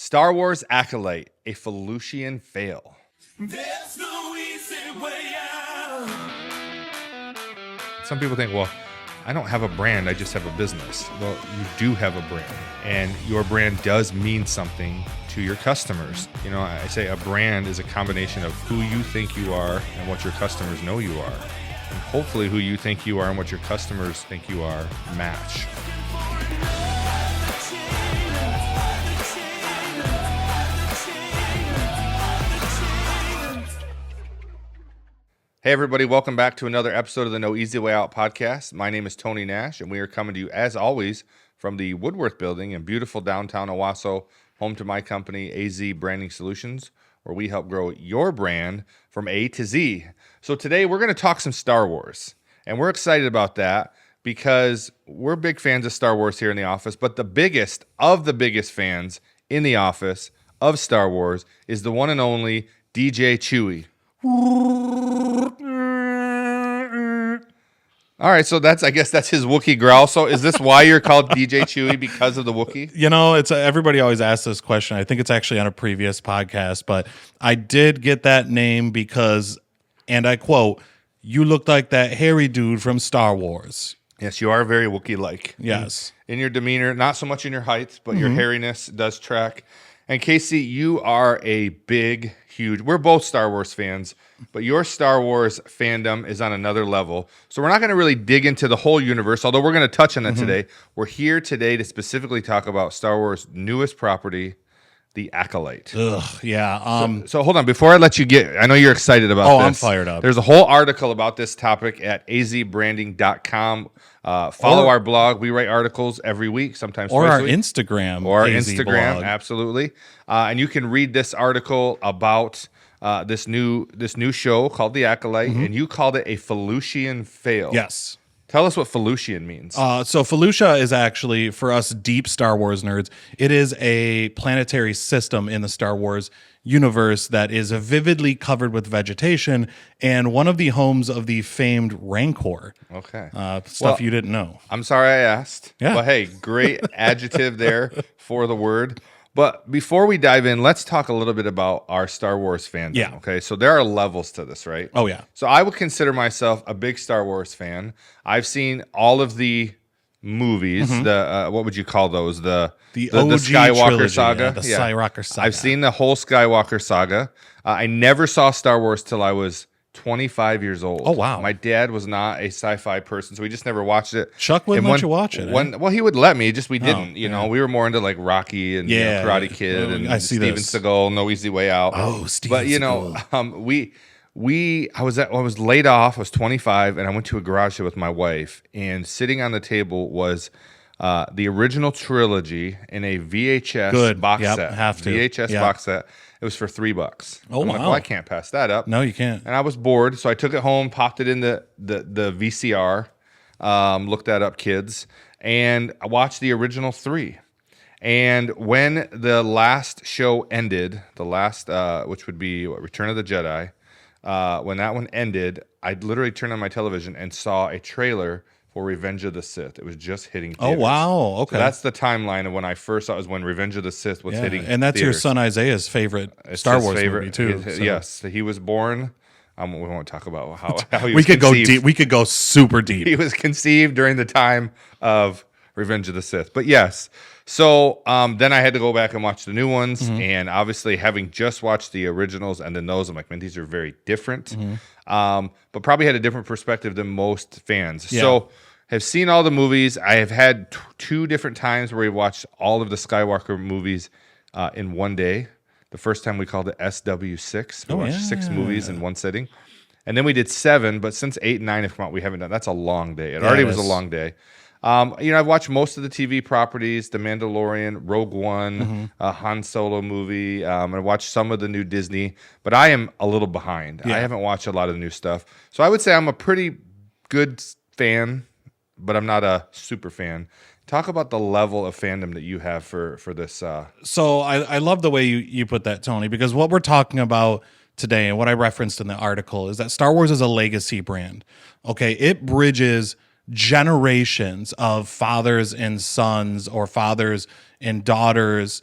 Star Wars Acolyte, a Felucian fail. There's no easy way out. Some people think, well, I don't have a brand, I just have a business. Well, you do have a brand, and your brand does mean something to your customers. You know, I say a brand is a combination of who you think you are and what your customers know you are. And hopefully who you think you are and what your customers think you are match. Hey everybody, welcome back to another episode of the No Easy Way Out podcast. My name is Tony Nash, and we are coming to you, as always, from the Woodworth building in beautiful downtown Owasso, home to my company, AZ Branding Solutions, where we help grow your brand from A to Z. So today we're going to talk some Star Wars, and we're excited about that because we're big fans of Star Wars here in the office, but the biggest of the biggest fans in the office of Star Wars is the one and only DJ Chewy. All right, so I guess that's his Wookiee growl. So is this why you're called DJ Chewy, because of the Wookiee? You know, it's everybody always asks this question. I think it's actually on a previous podcast, but I did get that name because, and I quote, "You look like that hairy dude from Star Wars." Yes, you are very Wookiee-like. Yes. In your demeanor, not so much in your height, but your hairiness does track. And Casey, you are a big, huge, we're both Star Wars fans, but your Star Wars fandom is on another level. So we're not going to really dig into the whole universe, although we're going to touch on that today. We're here today to specifically talk about Star Wars' newest property, the Acolyte. Ugh, yeah. So hold on, before I let you get, I know you're excited about this. I'm fired up. There's a whole article about this topic at azbranding.com. Follow our blog. We write articles every week, sometimes or twice our a week. Instagram. Or our AZ Instagram, blog. absolutely. And you can read this article about this new show called The Acolyte, and you called it a Felucian fail. Yes. Tell us what Felucian means. So Felucia is actually, for us deep Star Wars nerds, it is a planetary system in the Star Wars universe that is vividly covered with vegetation and one of the homes of the famed Rancor. Okay. Stuff you didn't know. I'm sorry I asked. Yeah. But hey, great adjective there for the word. But before we dive in, let's talk a little bit about our Star Wars fandom. Yeah. Okay. So there are levels to this, right? Oh, yeah. So I would consider myself a big Star Wars fan. I've seen all of the movies. The what would you call those? The OG Skywalker trilogy, saga. yeah, the Skywalker saga. I've seen the whole Skywalker saga. I never saw Star Wars till I was 25 years old. Oh, wow. My dad was not a sci-fi person, so we just never watched it. Chuck wouldn't let you watch it. Well, he would let me, just we didn't. You know, we were more into like Rocky and Karate Kid and I see Steven this. Seagal, No Easy Way Out. Oh, Steven But you know, I was laid off. I was 25, and I went to a garage sale with my wife. And sitting on the table was the original trilogy in a VHS box set. Have to. VHS box set. It was for $3. Oh, I'm like, wow. well, I can't pass that up. No, you can't. And I was bored, so I took it home, popped it in the VCR, looked that up, kids, and I watched the original 3. And when the last show ended, which would be Return of the Jedi, when that one ended, I literally turned on my television and saw a trailer for Revenge of the Sith. It was just hitting theaters. Oh, wow. Okay. So that's the timeline of when I first saw it, was when Revenge of the Sith was hitting and that's theaters. your son Isaiah's favorite Star Wars movie, too. So. Yes. He was born... we won't talk about how he was We could conceived. go deep. We could go super deep. He was conceived during the time of Revenge of the Sith. But yes. So then I had to go back and watch the new ones. And obviously, having just watched the originals and then those, I'm like, man, these are very different. But probably had a different perspective than most fans. Yeah. So have seen all the movies. I have had two different times where we watched all of the Skywalker movies in one day. The first time we called it SW6. We watched 6 movies in one sitting. And then we did 7, but since 8 and 9 have come out, we haven't done. That's a long day. It already was a long day. I've watched most of the TV properties, The Mandalorian, Rogue One, Han Solo movie. I watched some of the new Disney, but I am a little behind. I haven't watched a lot of the new stuff. So I would say I'm a pretty good fan, but I'm not a super fan. Talk about the level of fandom that you have for this. So I love the way you put that, Tony, because what we're talking about today and what I referenced in the article is that Star Wars is a legacy brand. Okay, it bridges generations of fathers and sons or fathers and daughters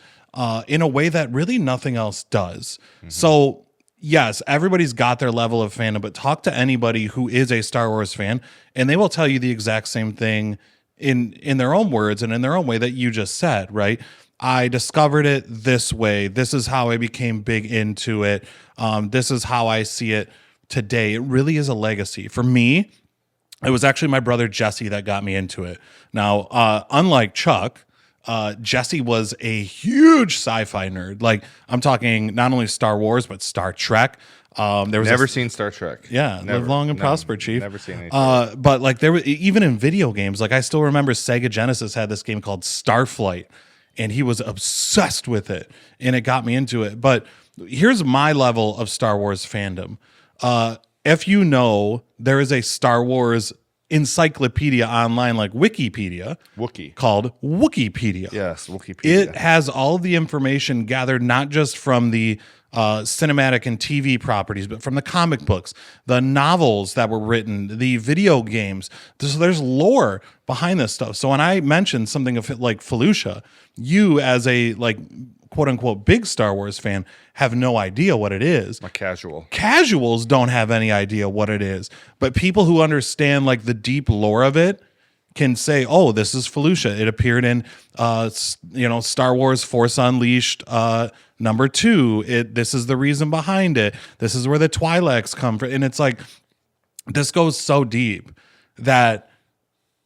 in a way that really nothing else does. So, yes, everybody's got their level of fandom, but talk to anybody who is a Star Wars fan, and they will tell you the exact same thing in their own words and in their own way that you just said, right? I discovered it this way. This is how I became big into it. This is how I see it today. It really is a legacy. For me, it was actually my brother Jesse that got me into it. Now, unlike Chuck, Jesse was a huge sci-fi nerd. Like, I'm talking not only Star Wars, but Star Trek. There was Never seen Star Trek. Yeah, Never. live long and No, prosper, Chief. Never seen anything. But like there was even in video games, like I still remember Sega Genesis had this game called Starflight, and he was obsessed with it, and it got me into it. But here's my level of Star Wars fandom. If you know, there is a Star Wars encyclopedia online, like Wikipedia, Wookiee. called Wikipedia. Yes, Wikipedia. It has all the information gathered not just from the cinematic and TV properties, but from the comic books, the novels that were written, the video games. So there's lore behind this stuff. So when I mentioned something of it like Felucia, you as a like quote unquote big Star Wars fan have no idea what it is. A casual. Casuals don't have any idea what it is, but people who understand like the deep lore of it can say, "Oh, this is Felucia. It appeared in, Star Wars Force Unleashed #2. This is the reason behind it. This is where the Twi'leks come from." And it's like, this goes so deep that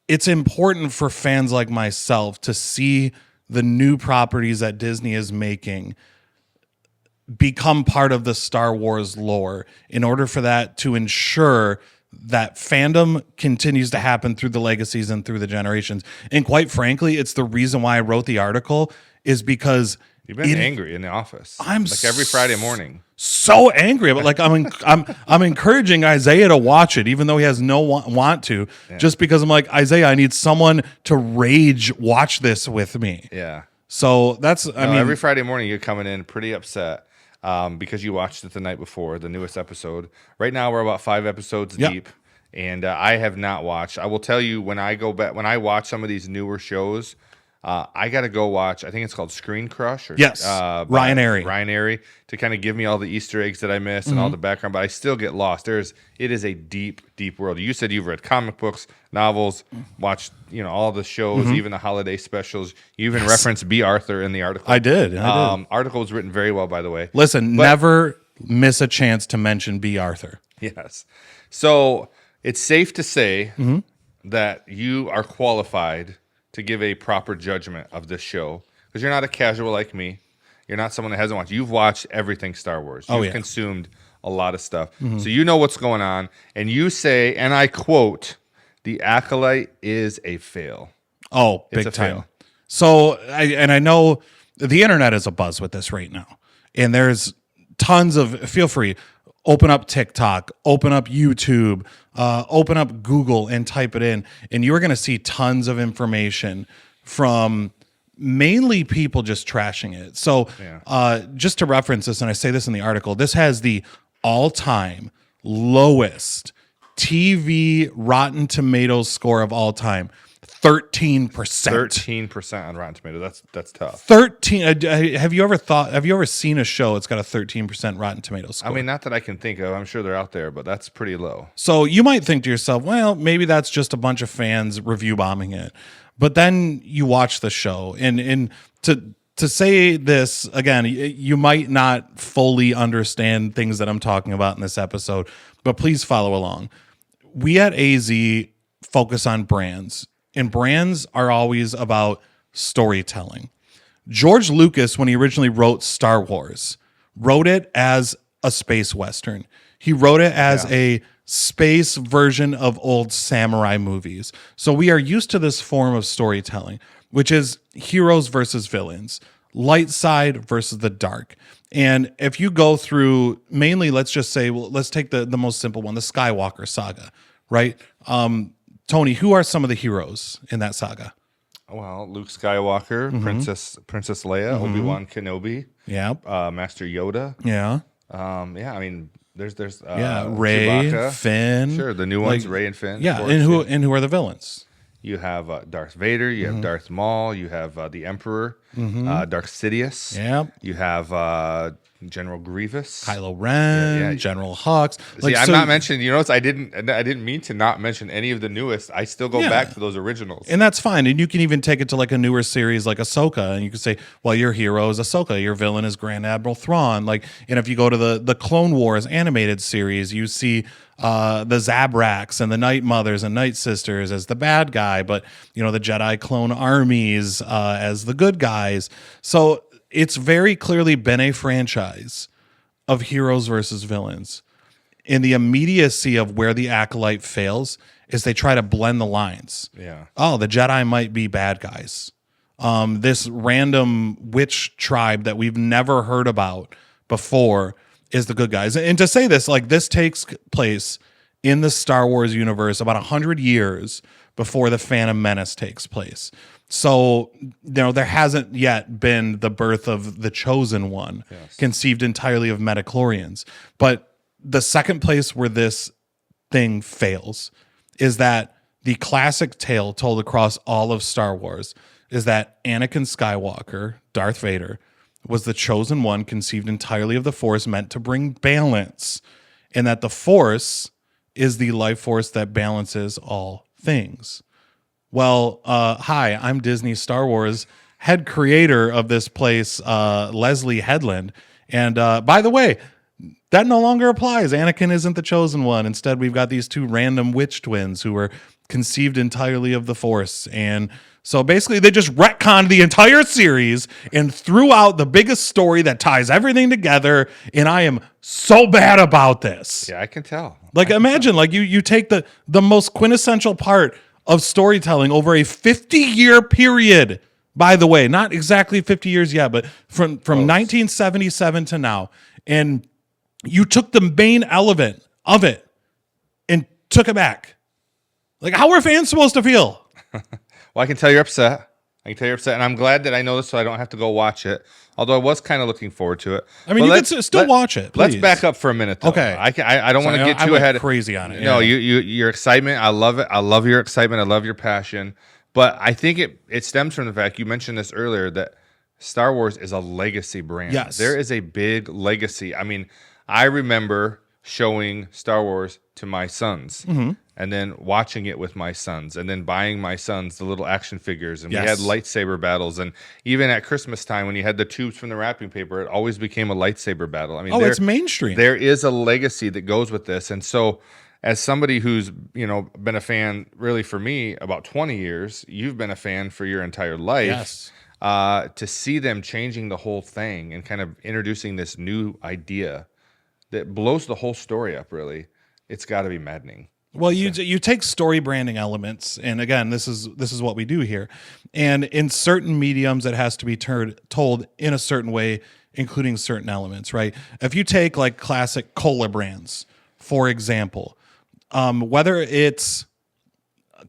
it's important for fans like myself to see the new properties that Disney is making become part of the Star Wars lore in order for that to ensure that fandom continues to happen through the legacies and through the generations. And quite frankly, it's the reason why I wrote the article, is because You've been angry in the office. I'm like every Friday morning. so angry, but like I'm encouraging Isaiah to watch it, even though he has no want to, just because I'm like, Isaiah, I need someone to rage watch this with me. Yeah. So that's I mean, every Friday morning you're coming in pretty upset because you watched it the night before, the newest episode. Right now we're about 5 episodes deep, and I have not watched. I will tell you, when I go back, when I watch some of these newer shows, I got to go watch, I think it's called Screen Crush. Or, Ryan Airy. Ryan Airy, to kind of give me all the Easter eggs that I missed and all the background, but I still get lost. It is a deep, deep world. You said you've read comic books, novels, watched all the shows, even the holiday specials. You even referenced B. Arthur in the article. I did. Article was written very well, by the way. Listen, never miss a chance to mention B. Arthur. Yes. So it's safe to say that you are qualified to give a proper judgment of this show, because you're not a casual like me. You're not someone that hasn't watched. You've watched everything Star Wars. You've consumed a lot of stuff. So you know what's going on. And you say, and I quote, "The Acolyte is a fail." Oh, It's big a time. fail. So I know the internet is abuzz with this right now. And there's tons of, feel free, open up TikTok, open up YouTube, open up Google and type it in. And you're going to see tons of information from mainly people just trashing it. So just to reference this, and I say this in the article, this has the all-time lowest TV Rotten Tomatoes score of all time. 13%. 13% on Rotten Tomatoes. That's tough. 13. Have you ever seen a show that's got a 13% Rotten Tomatoes score? I mean, not that I can think of. I'm sure they're out there, but that's pretty low. So you might think to yourself, well, maybe that's just a bunch of fans review bombing it. But then you watch the show, and to say this again, you might not fully understand things that I'm talking about in this episode, but please follow along. We at AZ focus on brands. And brands are always about storytelling. George Lucas, when he originally wrote Star Wars, wrote it as a space western. He wrote it as a space version of old samurai movies. So we are used to this form of storytelling, which is heroes versus villains, light side versus the dark. And if you go through, mainly, let's just say, well, let's take the most simple one, the Skywalker saga, right? Tony, who are some of the heroes in that saga? Well, Luke Skywalker, Princess Leia, Obi-Wan Kenobi, Master Yoda. I mean, there's Rey, Chewbacca. Finn. Sure, the new ones, Rey and Finn. Yeah, course, and who are the villains? You have Darth Vader. You have Darth Maul. You have the Emperor, Darth Sidious. Yep. You have General Grievous. Kylo Ren, Yeah. General Hux. See, I'm not mentioning. You notice I didn't mean to not mention any of the newest. I still go back to those originals, and that's fine. And you can even take it to like a newer series like Ahsoka, and you can say, well, your hero is Ahsoka, your villain is Grand Admiral Thrawn. Like, and if you go to the Clone Wars animated series, you see the Zabraks and the Night Mothers and Night Sisters as the bad guy, but the Jedi clone armies as the good guys. So it's very clearly been a franchise of heroes versus villains. In the immediacy of where the Acolyte fails is they try to blend the lines. Yeah. Oh, the Jedi might be bad guys. This random witch tribe that we've never heard about before is the good guys. And to say this, like, this takes place in the Star Wars universe about 100 years before the Phantom Menace takes place. So, there hasn't yet been the birth of the Chosen One, conceived entirely of metachlorians. But the second place where this thing fails is that the classic tale told across all of Star Wars is that Anakin Skywalker, Darth Vader, was the chosen one, conceived entirely of the Force, meant to bring balance, and that the Force is the life force that balances all things. Well, hi, I'm Disney Star Wars head creator of this place, Leslie Headland. And by the way, that no longer applies. Anakin isn't the chosen one. Instead, we've got these two random witch twins who were conceived entirely of the Force. And so basically, they just retconned the entire series and threw out the biggest story that ties everything together. And I am so bad about this. Yeah, I can tell. Like, imagine, like, you take the most quintessential part of storytelling over a 50-year period. By the way, not exactly 50 years yet, but from 1977 to now. And you took the main element of it and took it back. Like, how are fans supposed to feel? Well, I can tell you're upset. And I'm glad that I know this so I don't have to go watch it. Although I was kind of looking forward to it. I mean, you can still watch it. Let's please. back up for a minute, though. Okay. I don't want to get too went ahead. crazy on it. No, yeah. your excitement. I love it. I love your excitement. I love your passion. But I think it stems from the fact, you mentioned this earlier, that Star Wars is a legacy brand. Yes. There is a big legacy. I mean, I remember showing Star Wars to my sons and then watching it with my sons and then buying my sons the little action figures. And we had lightsaber battles. And even at Christmas time, when you had the tubes from the wrapping paper, it always became a lightsaber battle. I mean, it's mainstream. There is a legacy that goes with this. And so as somebody who's, been a fan really for me about 20 years, you've been a fan for your entire life. Yes. To see them changing the whole thing and kind of introducing this new idea that blows the whole story up, really, it's got to be maddening. Well, you take story branding elements, and again, this is what we do here. And in certain mediums, it has to be told in a certain way, including certain elements, right? If you take like classic cola brands, for example, whether it's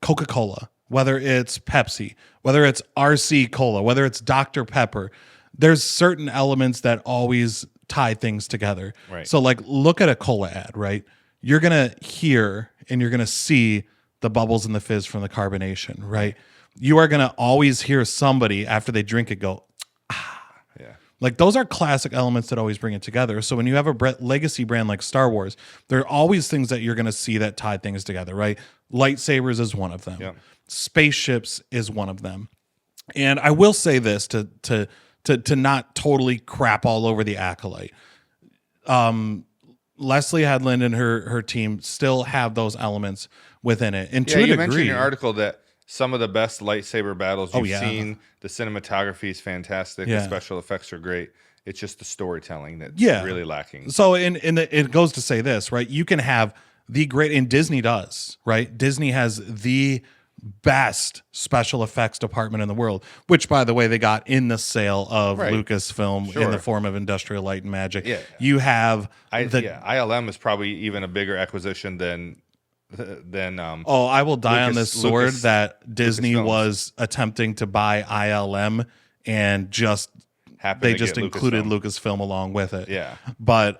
Coca-Cola, whether it's Pepsi, whether it's RC Cola, whether it's Dr. Pepper, there's certain elements that always tie things together. Right. So like, look at a cola ad, right? You're going to hear and you're going to see the bubbles and the fizz from the carbonation, right? You are going to always hear somebody after they drink it go, ah. Yeah. Like, those are classic elements that always bring it together. So when you have a legacy brand like Star Wars, there are always things that you're going to see that tie things together, right? Lightsabers is one of them. Yep. Spaceships is one of them. And I will say this to not totally crap all over the Acolyte. Leslie Headland and her team still have those elements within it. And to a you degree, mentioned in your article that some of the best lightsaber battles you've yeah. seen, the cinematography is fantastic, Yeah. the special effects are great. It's just the storytelling that's really lacking. So it goes to say this, right? You can have the great, and Disney does, right? Disney has the best special effects department in the world, which, by the way, they got in the sale of Lucasfilm in the form of Industrial Light and Magic. Yeah. You have ILM is probably even a bigger acquisition than I will die on this sword that Disney Lucasfilms was attempting to buy ILM and just Happened they to just get included Lucasfilm. Lucasfilm along with it. Yeah. But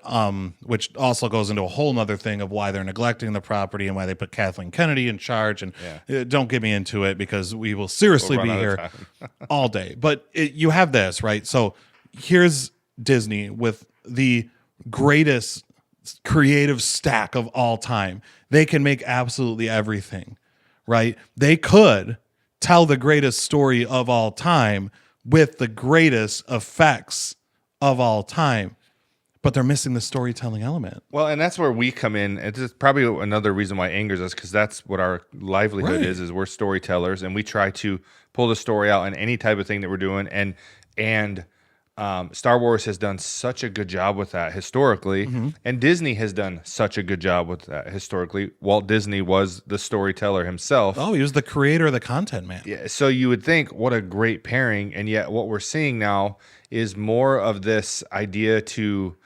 which also goes into a whole nother thing of why they're neglecting the property and why they put Kathleen Kennedy in charge. And don't get me into it because we will seriously We'll be run out of here time. all day. But you have this, right? So here's Disney with the greatest creative stack of all time. They can make absolutely everything, right? They could tell the greatest story of all time with the greatest effects of all time, but they're missing the storytelling element. Well, and that's where we come in. It's probably another reason why it angers us, because that's what our livelihood Right. is we're storytellers, and we try to pull the story out in any type of thing that we're doing. And Star Wars has done such a good job with that historically, and Disney has done such a good job with that historically. Walt Disney was the storyteller himself. Oh, he was the creator of the content, man. Yeah, so you would think, what a great pairing, and yet what we're seeing now is more of this idea to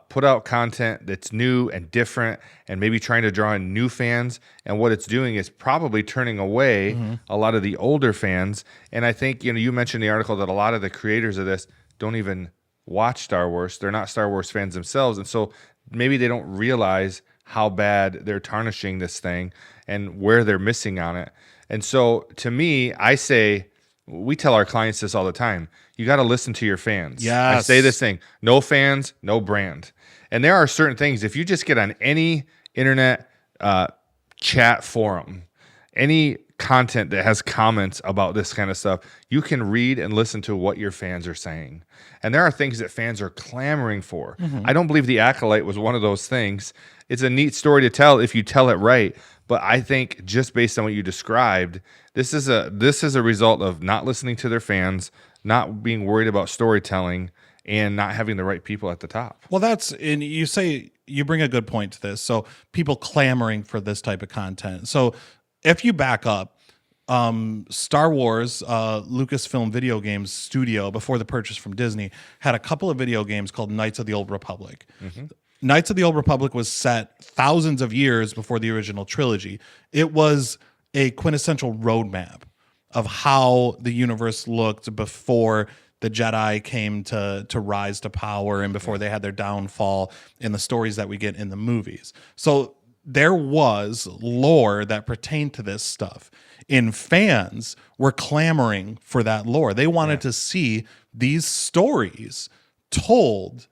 put out content that's new and different, and maybe trying to draw in new fans. And what it's doing is probably turning away a lot of the older fans. And I think, you mentioned in the article that a lot of the creators of this don't even watch Star Wars. They're not Star Wars fans themselves. And so maybe they don't realize how bad they're tarnishing this thing and where they're missing on it. And so to me, I say, we tell our clients this all the time. You got to listen to your fans. Yes. I say this thing, no fans, no brand. And there are certain things, if you just get on any internet chat forum, any content that has comments about this kind of stuff, you can read and listen to what your fans are saying. And there are things that fans are clamoring for. I don't believe the Acolyte was one of those things. It's a neat story to tell if you tell it right. But I think just based on what you described, this is a result of not listening to their fans, not being worried about storytelling, and not having the right people at the top. Well, and you bring a good point to this. So people clamoring for this type of content. So if you back up, Star Wars, Lucasfilm Video Games Studio, before the purchase from Disney, had a couple of video games called Knights of the Old Republic. Knights of the Old Republic was set thousands of years before the original trilogy. It was a quintessential roadmap of how the universe looked before the Jedi came to rise to power and before they had their downfall in the stories that we get in the movies. So there was lore that pertained to this stuff. And fans were clamoring for that lore. They wanted to see these stories told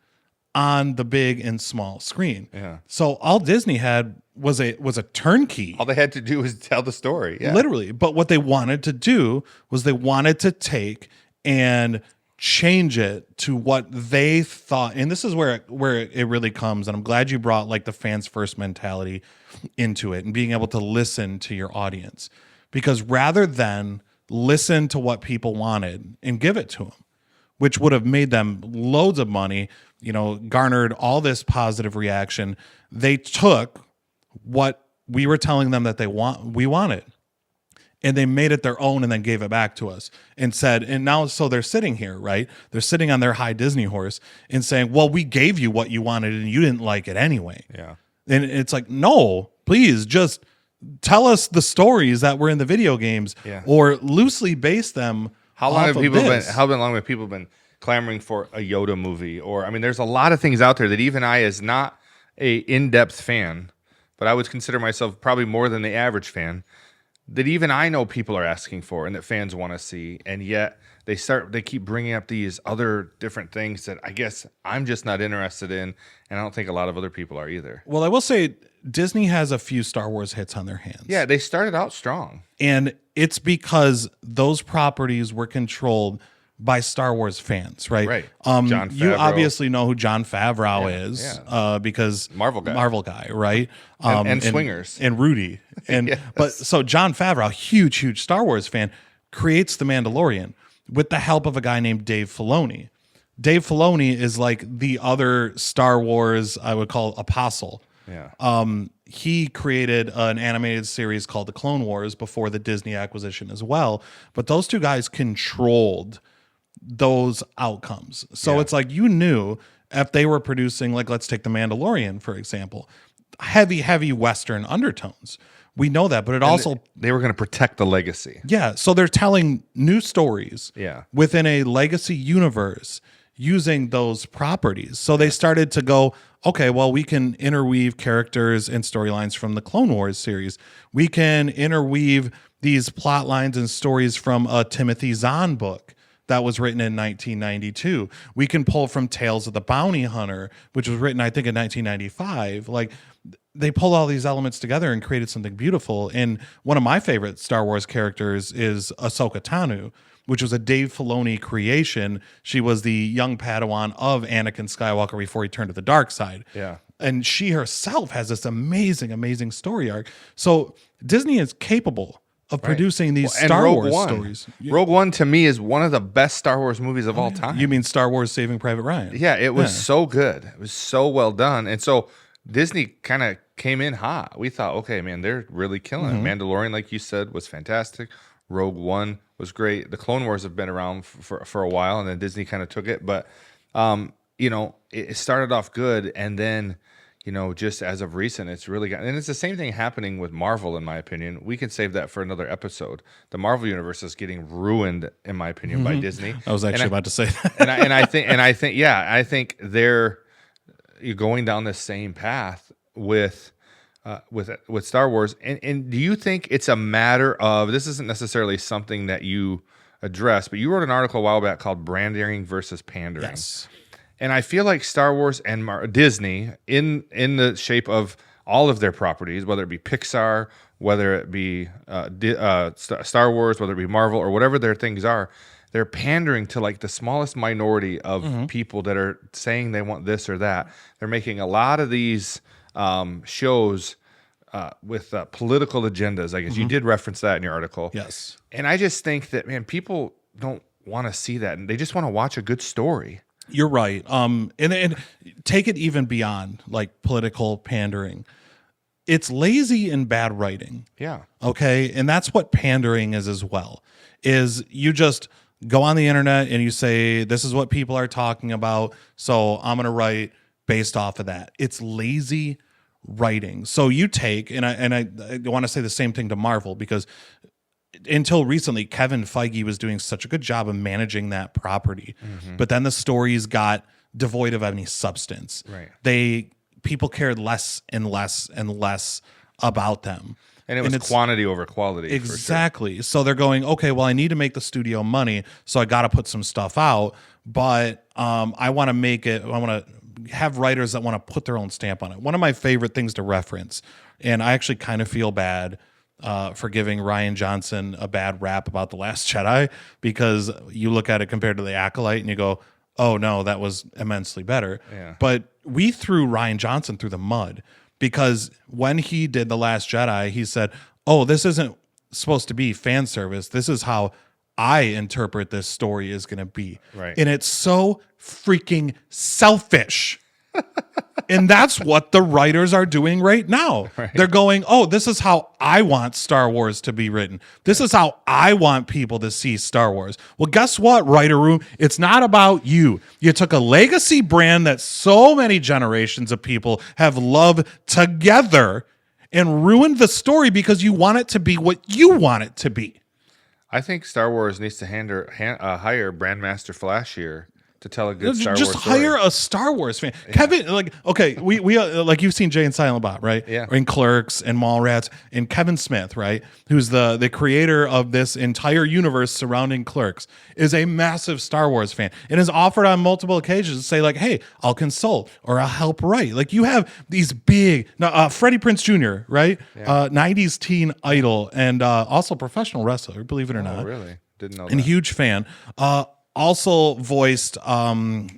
on the big and small screen. Yeah. So all Disney had was a turnkey. All they had to do was tell the story. Yeah. Literally. But what they wanted to do was they wanted to take and change it to what they thought. And this is where it really comes. And I'm glad you brought like the fans first mentality into it and being able to listen to your audience. Because rather than listen to what people wanted and give it to them, which would have made them loads of money, garnered all this positive reaction, they took what we were telling them that we wanted, and they made it their own and then gave it back to us and said, and now, so they're sitting here, right? They're sitting on their high Disney horse and saying, well, we gave you what you wanted and you didn't like it anyway. Yeah. And it's like, no, please just tell us the stories that were in the video games or loosely base them. How long have people been been clamoring for a Yoda movie? Or, I mean, there's a lot of things out there that even I, as not a in-depth fan, but I would consider myself probably more than the average fan, that even I know people are asking for and that fans want to see. And yet they keep bringing up these other different things that I guess I'm just not interested in. And I don't think a lot of other people are either. Well, I will say Disney has a few Star Wars hits on their hands. Yeah, they started out strong. And it's because those properties were controlled by Star Wars fans, right? Right. John Favreau. You obviously know who John Favreau is, because Marvel guy, right? And Swingers and Rudy, and but so John Favreau, huge Star Wars fan, creates The Mandalorian with the help of a guy named Dave Filoni. Dave Filoni is like the other Star Wars, I would call, apostle. Yeah. He created an animated series called The Clone Wars before the Disney acquisition as well. But those two guys controlled those outcomes. So it's like, you knew if they were producing, like, let's take The Mandalorian, for example, heavy Western undertones. We know that, but it also they were going to protect the legacy. yeah, so they're telling new stories Yeah. within a legacy universe using those properties. So they started to go, okay, well, we can interweave characters and storylines from the Clone Wars series. We can interweave these plot lines and stories from a Timothy Zahn book that was written in 1992. We can pull from Tales of the Bounty Hunter, which was written, I think, in 1995. Like, they pulled all these elements together and created something beautiful. And one of my favorite Star Wars characters is Ahsoka Tano, which was a Dave Filoni creation. She was the young Padawan of Anakin Skywalker before he turned to the dark side. Yeah. And she herself has this amazing, amazing story arc. So Disney is capable of producing these And Star Rogue Wars One. stories. Rogue One to me is one of the best Star Wars movies of all time. You mean Star Wars Saving Private Ryan? Yeah, it was so good. It was so well done. And so Disney kind of came in hot. We thought, okay, man, they're really killing it. Mandalorian, like you said, was fantastic. Rogue One was great. The Clone Wars have been around for a while, and then Disney kind of took it. But, you know, it started off good, and then, you know, just as of recent, it's really got, and it's the same thing happening with Marvel, in my opinion. We can save that for another episode. The Marvel universe is getting ruined, in my opinion, by Disney. I was actually about to say that. I think they're going down the same path with Star Wars. And do you think it's a matter of, this isn't necessarily something that you address, but you wrote an article a while back called "Branding versus Pandering." Yes. And I feel like Star Wars and Disney, in the shape of all of their properties, whether it be Pixar, whether it be Star Wars, whether it be Marvel, or whatever their things are, they're pandering to like the smallest minority of people that are saying they want this or that. They're making a lot of these shows with political agendas. I guess you did reference that in your article. Yes. And I just think that, man, people don't want to see that, and they just want to watch a good story. You're right. And take it even beyond like political pandering. It's lazy and bad writing. Yeah. Okay. And that's what pandering is as well, is you just go on the internet and you say, this is what people are talking about, so I'm going to write based off of that. It's lazy writing. So you take, and I want to say the same thing to Marvel, because until recently, Kevin Feige was doing such a good job of managing that property. But then the stories got devoid of any substance. Right. People cared less and less and less about them. And it was quantity over quality. Exactly. So they're going, okay, well, I need to make the studio money, so I got to put some stuff out. But I want to make it, I want to have writers that want to put their own stamp on it. One of my favorite things to reference, and I actually kind of feel bad for giving Rian Johnson a bad rap about The Last Jedi, because you look at it compared to The Acolyte and you go, oh no, that was immensely better. Yeah. But we threw Rian Johnson through the mud, because when he did The Last Jedi, he said, oh, this isn't supposed to be fan service. This is how I interpret this story is going to be. Right. And it's so freaking selfish. And that's what the writers are doing right now. Right. They're going, oh, this is how I want Star Wars to be written. This is how I want people to see Star Wars. Well, guess what, writer room? It's not about you. You took a legacy brand that so many generations of people have loved together and ruined the story because you want it to be what you want it to be. I think Star Wars needs to hire Brandmaster Flash here to tell a good Star Wars story. Just hire a Star Wars fan. Yeah. Kevin, like, okay, we like, you've seen Jay and Silent Bob, right? Yeah. And Clerks and Mallrats, and Kevin Smith, right? Who's the creator of this entire universe surrounding Clerks, is a massive Star Wars fan and has offered on multiple occasions to say like, hey, I'll consult or I'll help write. Like, you have these big, Freddie Prinze Jr., right? Yeah. 90s teen idol, and also professional wrestler, believe it or not. Oh, really? Didn't know that. And huge fan. Also voiced a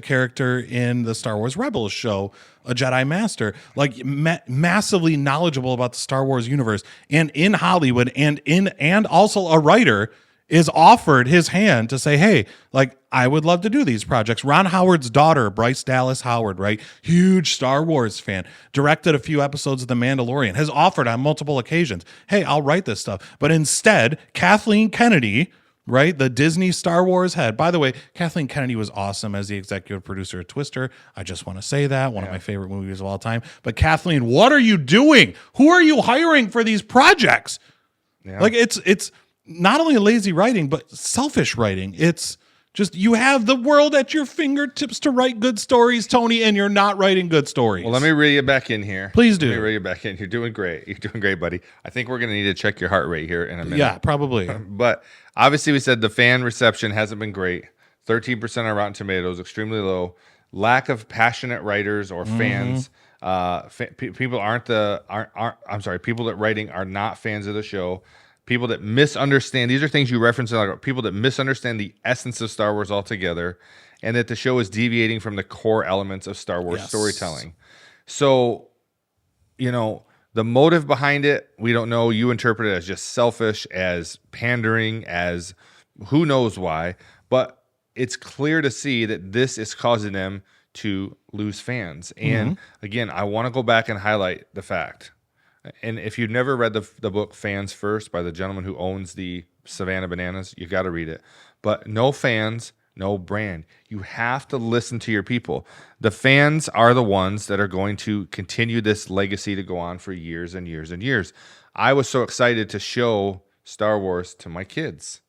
character in the Star Wars Rebels show, a Jedi Master, like massively knowledgeable about the Star Wars universe, and in Hollywood, and also a writer, is offered his hand to say, hey, like, I would love to do these projects. Ron Howard's daughter, Bryce Dallas Howard, right? Huge Star Wars fan, directed a few episodes of The Mandalorian, has offered on multiple occasions, hey, I'll write this stuff. But instead, Kathleen Kennedy, right? The Disney Star Wars had, by the way, Kathleen Kennedy was awesome as the executive producer of Twister. I just want to say that, one of my favorite movies of all time. But Kathleen, what are you doing? Who are you hiring for these projects? Yeah. Like it's not only lazy writing, but selfish writing. It's just, you have the world at your fingertips to write good stories, Tony, and you're not writing good stories. Well, let me reel you back in here. Please do. Let me reel you back in. You're doing great. You're doing great, buddy. I think we're going to need to check your heart rate here in a minute. Yeah, probably. But obviously, we said the fan reception hasn't been great. 13% on Rotten Tomatoes, extremely low. Lack of passionate writers or fans. People people that writing are not fans of the show. People that misunderstand, these are things you reference, like people that misunderstand the essence of Star Wars altogether, and that the show is deviating from the core elements of Star Wars storytelling. So, the motive behind it, we don't know. You interpret it as just selfish, as pandering, as who knows why. But it's clear to see that this is causing them to lose fans. And again, I want to go back and highlight the fact. And if you've never read the book Fans First by the gentleman who owns the Savannah Bananas, you got to read it. But no fans, no brand. You have to listen to your people. The fans are the ones that are going to continue this legacy to go on for years and years and years. I was so excited to show Star Wars to my kids.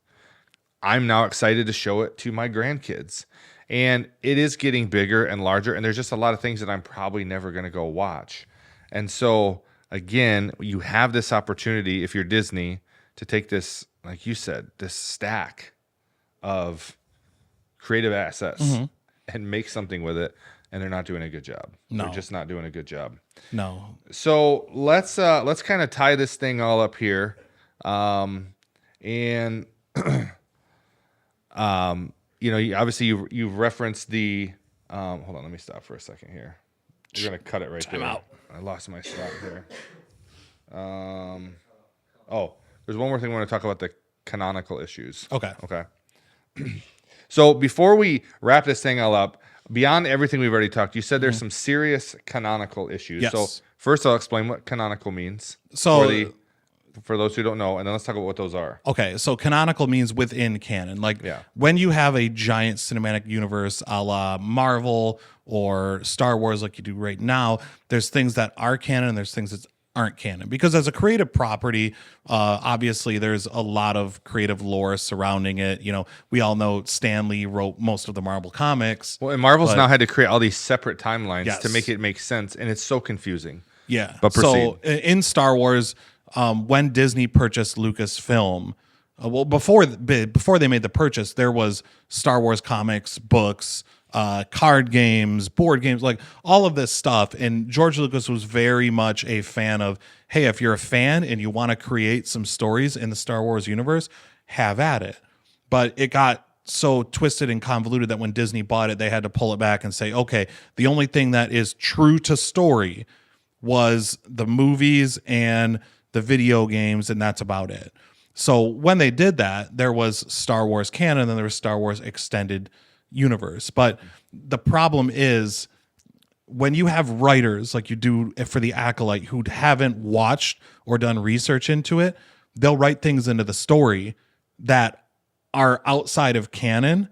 I'm now excited to show it to my grandkids. And it is getting bigger and larger, and there's just a lot of things that I'm probably never going to go watch. And so, again, you have this opportunity, if you're Disney, to take this, like you said, this stack of creative assets and make something with it, and they're not doing a good job. No. They're just not doing a good job. No. So let's kind of tie this thing all up here, and obviously you've referenced the. Hold on, let me stop for a second here. We're gonna cut it right there. out. I lost my spot here. There's one more thing I want to talk about, the canonical issues. Okay. So before we wrap this thing all up, beyond everything we've already talked, you said there's some serious canonical issues. Yes. So first I'll explain what canonical means. So for those who don't know, and then let's talk about what those are. Okay, so canonical means within canon. Like when you have a giant cinematic universe a la Marvel or Star Wars like you do right now, there's things that are canon and there's things that aren't canon. Because as a creative property, obviously there's a lot of creative lore surrounding it. We all know Stan Lee wrote most of the Marvel comics. Well, and Marvel's now had to create all these separate timelines to make it make sense, and it's so confusing. Yeah. But proceed. So in Star Wars, when Disney purchased Lucasfilm, before they made the purchase, there was Star Wars comics, books, card games, board games, like all of this stuff. And George Lucas was very much a fan of, hey, if you're a fan and you want to create some stories in the Star Wars universe, have at it. But it got so twisted and convoluted that when Disney bought it, they had to pull it back and say, okay, the only thing that is true to story was the movies and the video games, and that's about it. So when they did that, there was Star Wars canon and there was Star Wars extended universe. But the problem is when you have writers like you do for the Acolyte who haven't watched or done research into it, they'll write things into the story that are outside of canon.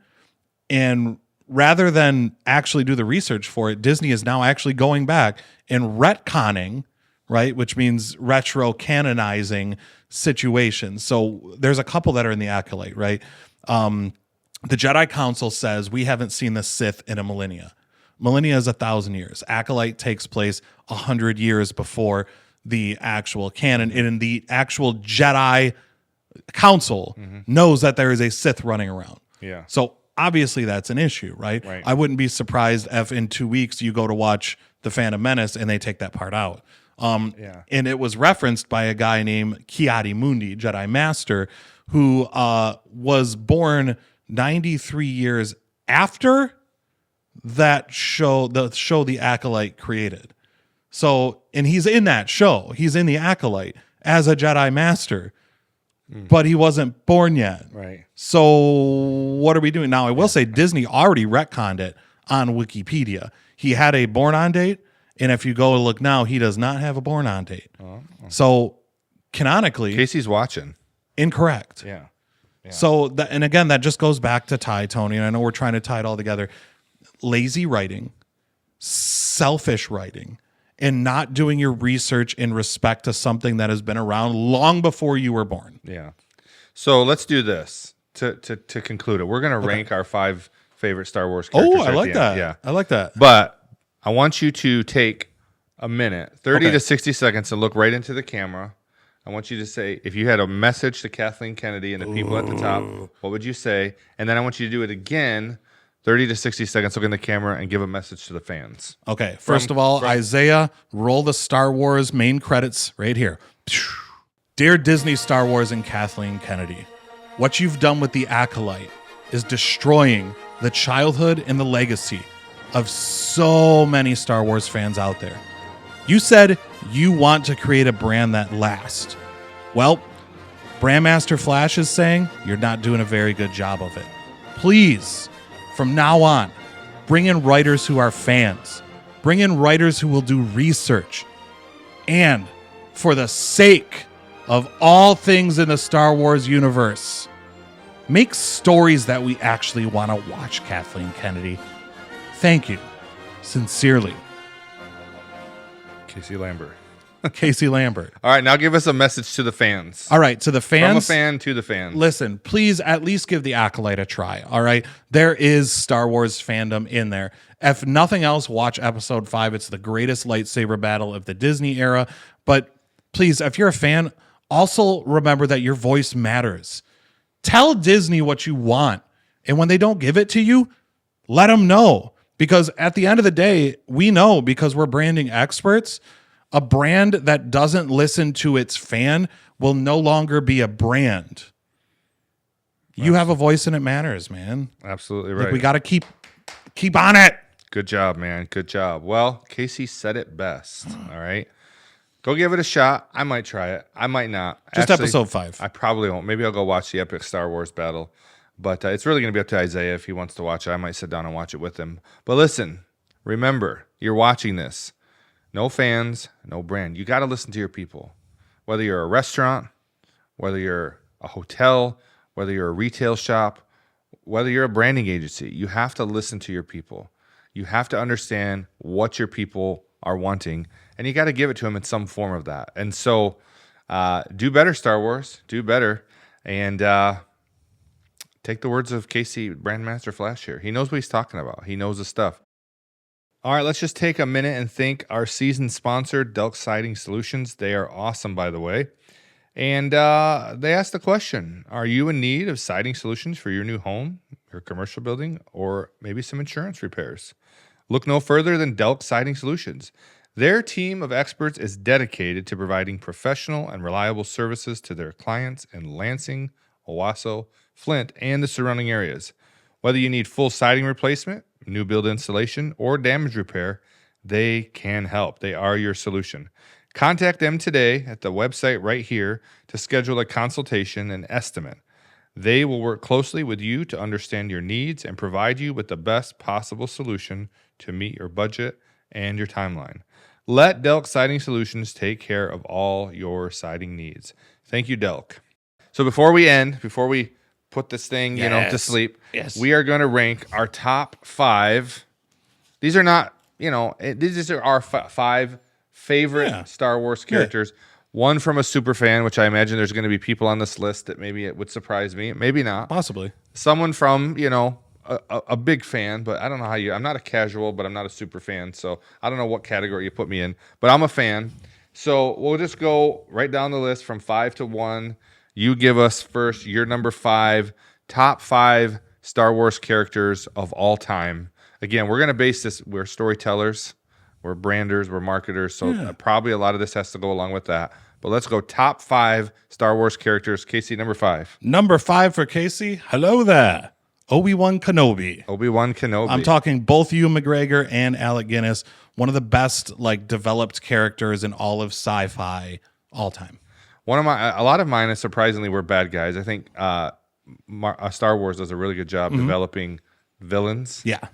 And rather than actually do the research for it, Disney is now actually going back and retconning, right? Which means retro canonizing situations. So there's a couple that are in the Acolyte, right? The Jedi Council says we haven't seen the Sith in a millennia. Millennia is 1,000 years. Acolyte takes place 100 years before the actual canon. And the actual Jedi Council knows that there is a Sith running around. Yeah. So obviously that's an issue, right? I wouldn't be surprised if in 2 weeks you go to watch The Phantom Menace and they take that part out. And it was referenced by a guy named Ki-Adi-Mundi, Jedi Master, who was born 93 years after that show, the Acolyte created. So, and he's in that show. He's in the Acolyte as a Jedi Master, but he wasn't born yet. Right. So what are we doing now? I will say Disney already retconned it on Wikipedia. He had a born on date, and if you go look now, he does not have a born on date. So canonically, Casey's watching. incorrect. Yeah. So, and again, that just goes back to Tony, and I know we're trying to tie it all together. Lazy writing, selfish writing, and not doing your research in respect to something that has been around long before you were born. Yeah. So let's do this to conclude it. We're going to rank our 5 favorite Star Wars characters. Oh, I like that. Yeah. I like that. But I want you to take a minute, 30 to 60 seconds, to look right into the camera. I want you to say, if you had a message to Kathleen Kennedy and the people at the top, what would you say? And then I want you to do it again, 30 to 60 seconds, look in the camera and give a message to the fans. Okay. First of all, Isaiah, roll the Star Wars main credits right here. Dear Disney, Star Wars, and Kathleen Kennedy, what you've done with the Acolyte is destroying the childhood and the legacy of so many Star Wars fans out there. You said you want to create a brand that lasts. Well, Brandmaster Flash is saying you're not doing a very good job of it. Please, from now on, bring in writers who are fans. Bring in writers who will do research. And for the sake of all things in the Star Wars universe, make stories that we actually want to watch, Kathleen Kennedy. Thank you. Sincerely. Casey Lambert. Casey Lambert. All right, now give us a message to the fans. All right, to the fans. From a fan to the fans. Listen, please at least give the Acolyte a try. All right, there is Star Wars fandom in there. If nothing else, watch episode 5. It's the greatest lightsaber battle of the Disney era. But please, if you're a fan, also remember that your voice matters. Tell Disney what you want. And when they don't give it to you, let them know. Because at the end of the day, we know, because we're branding experts, a brand that doesn't listen to its fan will no longer be a brand. You have a voice and it matters, man. Absolutely right. Like, we got to keep on it. Good job, man. Good job. Well, Casey said it best. All right. Go give it a shot. I might try it. I might not. Just Actually, episode 5. I probably won't. Maybe I'll go watch the epic Star Wars battle. But it's really going to be up to Isaiah if he wants to watch it. I might sit down and watch it with him. But listen, remember, you're watching this. No fans, no brand. You got to listen to your people. Whether you're a restaurant, whether you're a hotel, whether you're a retail shop, whether you're a branding agency, you have to listen to your people. You have to understand what your people are wanting, and you got to give it to them in some form of that. And so do better, Star Wars. Do better. And take the words of Casey, Brandmaster Flash here. He knows what he's talking about. He knows the stuff. All right, let's just take a minute and thank our season sponsor, Delk Siding Solutions. They are awesome, by the way. And they asked the question, are you in need of siding solutions for your new home, your commercial building, or maybe some insurance repairs? Look no further than Delk Siding Solutions. Their team of experts is dedicated to providing professional and reliable services to their clients in Lansing, Owasso, Flint, and the surrounding areas. Whether you need full siding replacement, new build installation, or damage repair, they can help. They are your solution. Contact them today at the website right here to schedule a consultation and estimate. They will work closely with you to understand your needs and provide you with the best possible solution to meet your budget and your timeline. Let Delk Siding Solutions take care of all your siding needs. Thank you, Delk. So before we put this thing, to sleep, we are going to rank our top 5. These are not, these are our 5 favorite Star Wars characters. One from a super fan, which I imagine there's going to be people on this list that maybe it would surprise me, maybe not. Possibly. Someone from, a big fan, but I don't know I'm not a casual, but I'm not a super fan, so I don't know what category you put me in, but I'm a fan. So we'll just go right down the list from 5 to 1. You give us first your number 5, top 5 Star Wars characters of all time. Again, we're going to base this, we're storytellers, we're branders, we're marketers, so probably a lot of this has to go along with that. But let's go top 5 Star Wars characters. Casey, number 5. Number 5 for Casey. Hello there. Obi-Wan Kenobi. Obi-Wan Kenobi. I'm talking both Ewan McGregor and Alec Guinness. One of the best developed characters in all of sci-fi all time. A lot of mine, surprisingly, were bad guys. I think Star Wars does a really good job developing villains. Yeah.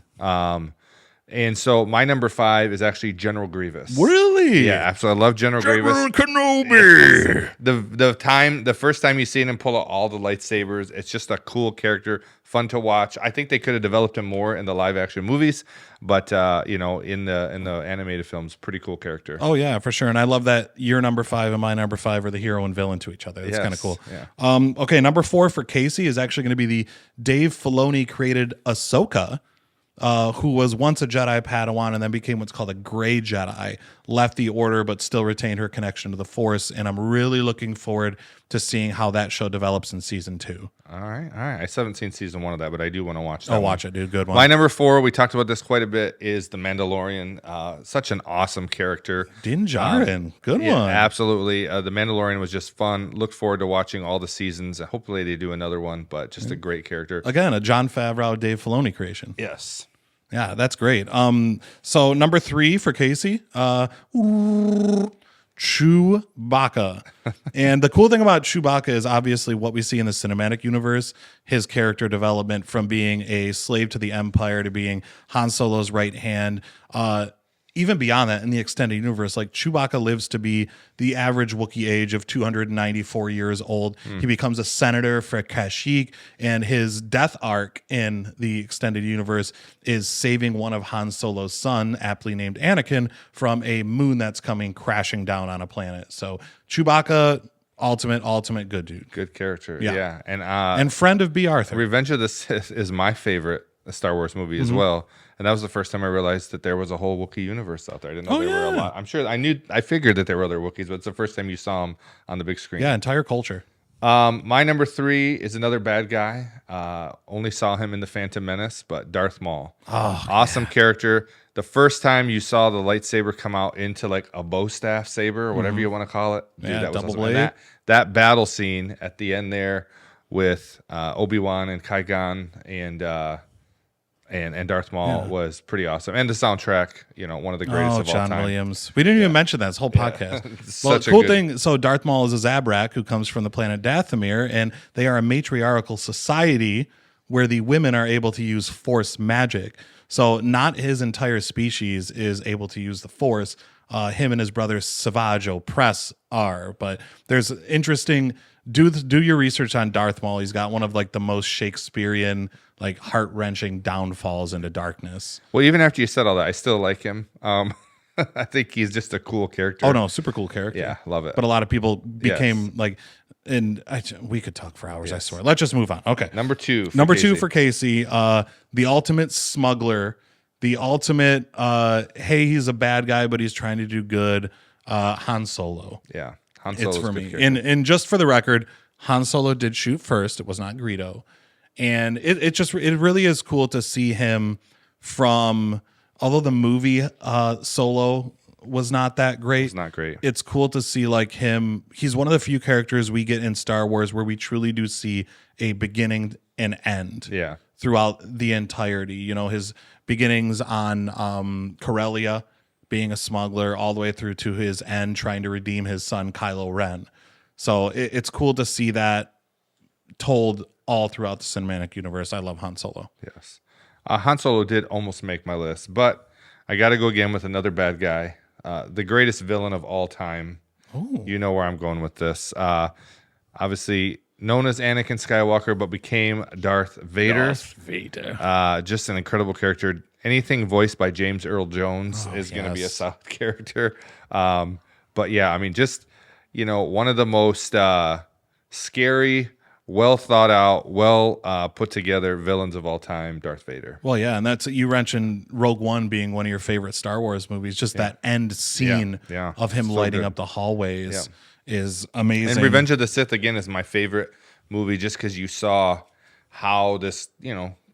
And so my number 5 is actually General Grievous. Really? Yeah, absolutely. I love General Grievous. Kenobi. The first time you see him pull out all the lightsabers, it's just a cool character, fun to watch. I think they could have developed him more in the live action movies, but in the animated films, pretty cool character. Oh yeah, for sure. And I love that your number 5 and my number 5 are the hero and villain to each other. That's Yes, kind of cool. yeah. Okay, number 4 for Casey is actually going to be the Dave Filoni created Ahsoka. Who was once a Jedi Padawan and then became what's called a gray Jedi, left the Order but still retained her connection to the Force. And I'm really looking forward to seeing how that show develops in season 2. All right. I still haven't seen season 1 of that, but I do want to watch that. Oh, watch it, dude. Good one. My number 4, we talked about this quite a bit, is The Mandalorian. Such an awesome character. Din Djarin. Good Yeah, one. absolutely. The Mandalorian was just fun. Look forward to watching all the seasons. Hopefully they do another one, but just a great character. Again, a Jon Favreau, Dave Filoni creation. Yes. Yeah, that's great. So number 3 for Casey, Chewbacca. And the cool thing about Chewbacca is obviously what we see in the cinematic universe, his character development from being a slave to the Empire to being Han Solo's right hand. Even beyond that, in the extended universe, like Chewbacca lives to be the average Wookiee age of 294 years old. He becomes a senator for Kashyyyk, and his death arc in the extended universe is saving one of Han Solo's son, aptly named Anakin, from a moon that's coming crashing down on a planet. So Chewbacca, ultimate good dude. Good character. Yeah. Yeah. And friend of B. Arthur. Revenge of the Sith is my favorite Star Wars movie as well. And that was the first time I realized that there was a whole Wookiee universe out there. I didn't know there were a lot. I'm sure I figured that there were other Wookiees, but it's the first time you saw them on the big screen. Yeah, entire culture. My number 3 is another bad guy. Only saw him in The Phantom Menace, but Darth Maul. Oh, Awesome character. The first time you saw the lightsaber come out into like a bow staff saber or whatever you want to call it, dude, Yeah, that was double awesome. And blade. that battle scene at the end there with Obi-Wan and Qui-Gon and Darth Maul was pretty awesome. And the soundtrack, one of the greatest of all John time. Williams. We didn't even mention that this whole podcast. Well, Such a cool good- thing. So Darth Maul is a Zabrak who comes from the planet Dathomir, and they are a matriarchal society where the women are able to use Force magic. So not his entire species is able to use the Force. Him and his brother Savage Opress are. But there's interesting. Do your research on Darth Maul. He's got one of like the most Shakespearean, like heart-wrenching downfalls into darkness. Well, even after you said all that, I still like him. I think he's just a cool character. Oh no, super cool character. Yeah, love it. But a lot of people became like, we could talk for hours. I swear. Let's just move on. Okay. Number 2. Number 2 for Casey, the ultimate smuggler, the ultimate, hey, he's a bad guy, but he's trying to do good. Han Solo. Yeah. Han It's Solo's for a good me. character. And just for the record, Han Solo did shoot first. It was not Greedo. And it really is cool to see him from, although the movie Solo was not that great. It's not great. It's cool to see like him. He's one of the few characters we get in Star Wars where we truly do see a beginning and end. Yeah. Throughout the entirety, his beginnings on Corellia, being a smuggler, all the way through to his end, trying to redeem his son Kylo Ren. So it's cool to see that told all throughout the cinematic universe. I love Han Solo. Yes. Han Solo did almost make my list, but I got to go again with another bad guy. The greatest villain of all time. Ooh. You know where I'm going with this. Obviously known as Anakin Skywalker, but became Darth Vader. Just an incredible character. Anything voiced by James Earl Jones is going to be a solid character. But yeah, I mean, just, one of the most scary, well thought out, put together villains of all time, Darth Vader. Well, yeah, and that's, you mentioned Rogue One being one of your favorite Star Wars movies. Just that end scene of him So lighting good. up the hallways is amazing. And Revenge of the Sith, again, is my favorite movie just because you saw how this,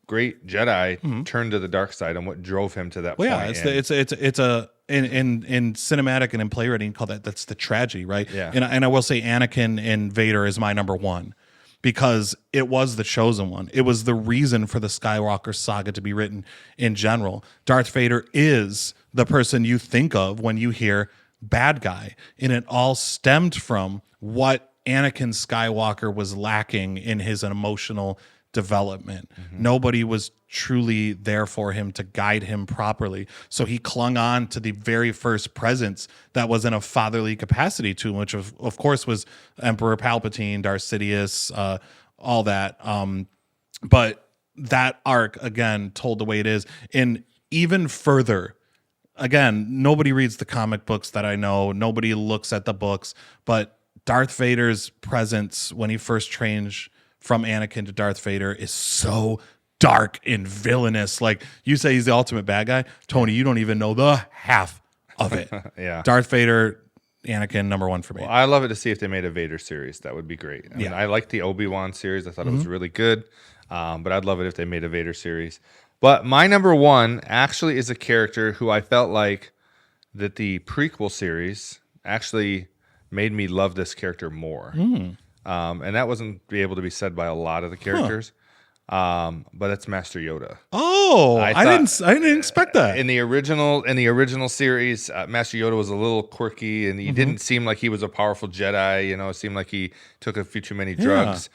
great Jedi turned to the dark side and what drove him to that Well, point. yeah, it's a in cinematic and in playwriting call that's the tragedy, right? Yeah. And I will say Anakin and Vader is my number 1 because it was the chosen one. It was the reason for the Skywalker saga to be written in general. Darth Vader is the person you think of when you hear bad guy, and it all stemmed from what Anakin Skywalker was lacking in his emotional development. Nobody was truly there for him to guide him properly. So he clung on to the very first presence that was in a fatherly capacity to him, which of course was Emperor Palpatine, Darth Sidious, all that. But that arc, again, told the way it is. And even further, again, nobody reads the comic books that I know. Nobody looks at the books. But Darth Vader's presence when he first changed from Anakin to Darth Vader is so dark and villainous. Like, you say he's the ultimate bad guy. Tony, you don't even know the half of it. Yeah. Darth Vader, Anakin, number one for me. Well, I love it to see if they made a Vader series. That would be great. I mean, I like the Obi-Wan series. I thought it was really good. But I'd love it if they made a Vader series. But my number one actually is a character who I felt like that the prequel series actually made me love this character more. And that wasn't be able to be said by a lot of the characters. But it's Master Yoda. Oh, I didn't expect that. In the original series, Master Yoda was a little quirky, and he didn't seem like he was a powerful Jedi. You know, it seemed like he took a few too many drugs.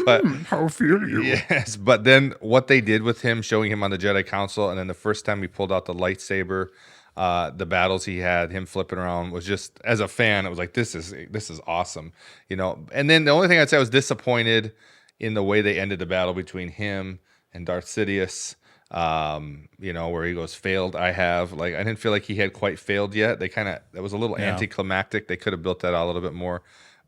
But how feel you? yes, but then what they did with him, showing him on the Jedi Council, and then the first time he pulled out the lightsaber, the battles he had, him flipping around, was just, as a fan, it was like, this is awesome, you know. And then the only thing I'd say I was disappointed in the way they ended the battle between him and Darth Sidious. You know, where he goes, failed, I have. Like, I didn't feel like he had quite failed yet. That was a little anticlimactic. They could have built that out a little bit more.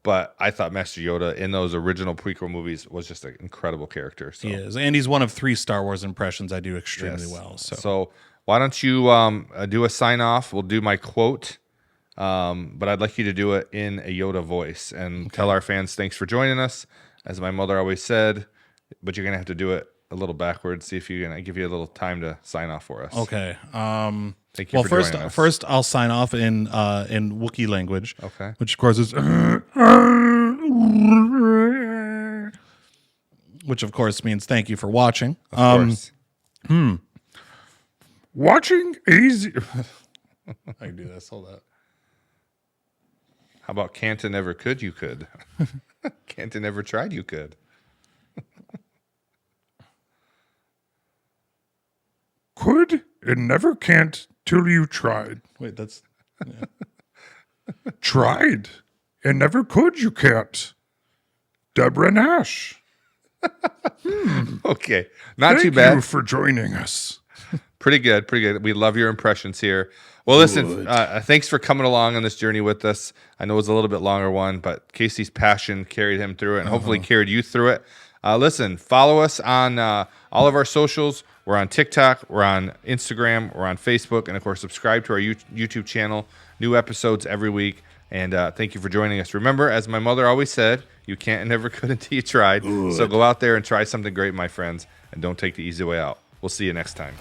But I thought Master Yoda in those original prequel movies was just an incredible character. So. He is. And he's one of 3 Star Wars impressions I do extremely well. So why don't you do a sign off? We'll do my quote. But I'd like you to do it in a Yoda voice and tell our fans thanks for joining us. As my mother always said, but you're going to have to do it a little backwards. See if you can give you a little time to sign off for us. Okay. Thank you for joining us. First I'll sign off in Wookiee language. Okay. Which of course is which of course means thank you for watching. Of course. Watching easy. I can do this. Hold up. How about can't and never could you could? Can't and never tried you could. Could and never can't till you tried. Wait, that's Tried and never could you can't. Deborah Nash. Okay. Not too Thank bad. you for joining us. Pretty good. Pretty good. We love your impressions here. Well, listen, thanks for coming along on this journey with us. I know it was a little bit longer one, but Casey's passion carried him through it and hopefully carried you through it. Listen, follow us on all of our socials. We're on TikTok, we're on Instagram, we're on Facebook, and of course, subscribe to our YouTube channel. New episodes every week. And thank you for joining us. Remember, as my mother always said, you can't and never could until you tried. So go out there and try something great, my friends, and don't take the easy way out. We'll see you next time.